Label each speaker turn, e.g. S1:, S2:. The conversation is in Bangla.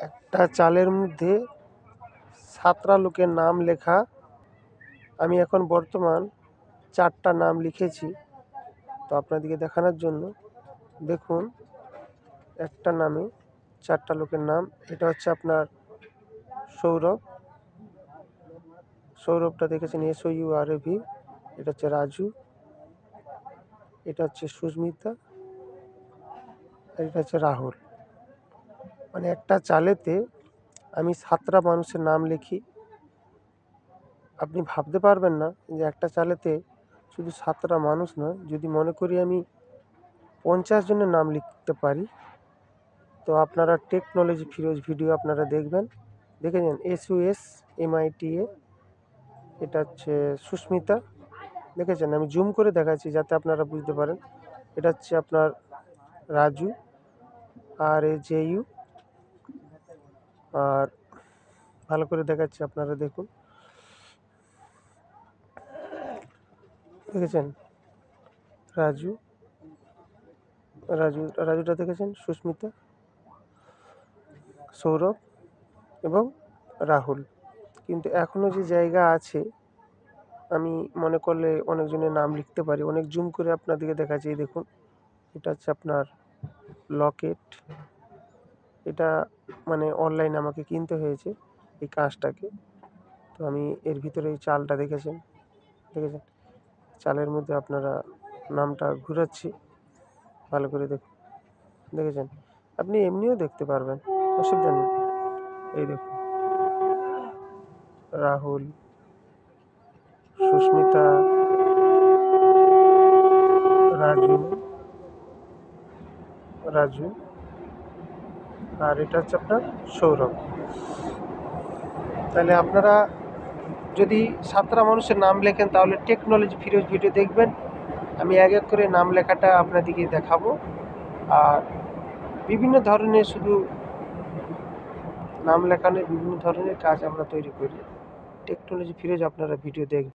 S1: একটা চালের মধ্যে 7টা লোকের নাম লেখা। আমি এখন বর্তমান 4টা নাম লিখেছি, তো আপনাদেরকে দেখানোর জন্য দেখুন একটা নামে 4টা লোকের নাম। এটা হচ্ছে আপনার সৌরভটা দেখেছেন, SOURAV। এটা হচ্ছে রাজু, এটা হচ্ছে সুস্মিতা, আর এটা হচ্ছে রাহুল। মানে একটা চালেতে আমি 7টা মানুষের নাম লিখি। আপনি ভাবতে পারবেন না যে একটা চালেতে শুধু 7টা মানুষ নয়, যদি মনে করি আমি 50 জনের নাম লিখতে পারি, তো আপনারা টেকনোলজি ফিরোজ ভিডিও আপনারা দেখবেন, দেখেছেন SUSMITA। এটা হচ্ছে সুস্মিতা, দেখেছেন, আমি জুম করে দেখাচ্ছি যাতে আপনারা বুঝতে পারেন। এটা হচ্ছে আপনার রাজু, RAJU। আর ভালো করে দেখাচ্ছি, আপনারা দেখুন, দেখেছেন রাজুটা দেখেছেন, সুস্মিতা, সৌরভ এবং রাহুল। কিন্তু এখনও যে জায়গা আছে, আমি মনে করলে অনেকজনের নাম লিখতে পারি। অনেক জুম করে আপনাদেরকে দেখাচ্ছি, এই দেখুন, এটা হচ্ছে আপনার লকেট। এটা মানে অনলাইনে আমাকে কিনতে হয়েছে এই কাজটাকে। তো আমি এর ভিতরে এই চালটা দেখেছেন, চালের মধ্যে আপনারা নামটা ঘুরাচ্ছি, ভালো করে দেখুন, দেখেছেন। আপনি এমনিও দেখতে পারবেন, অসুবিধা নেই। এই দেখুন, রাহুল, সুস্মিতা, রাজু, আর এটা হচ্ছে আপনার সৌরভ। তাহলে আপনারা যদি 7টা মানুষের নাম লেখেন তাহলে টেকনোলজি ফিরোজ ভিডিও দেখবেন। আমি এক এক করে নাম লেখাটা আপনাদেরকে দেখাবো। আর বিভিন্ন ধরনের, শুধু নাম লেখানোর বিভিন্ন ধরনের কাজ আমরা তৈরি করি। টেকনোলজি ফিরোজ আপনারা ভিডিও দেখবেন।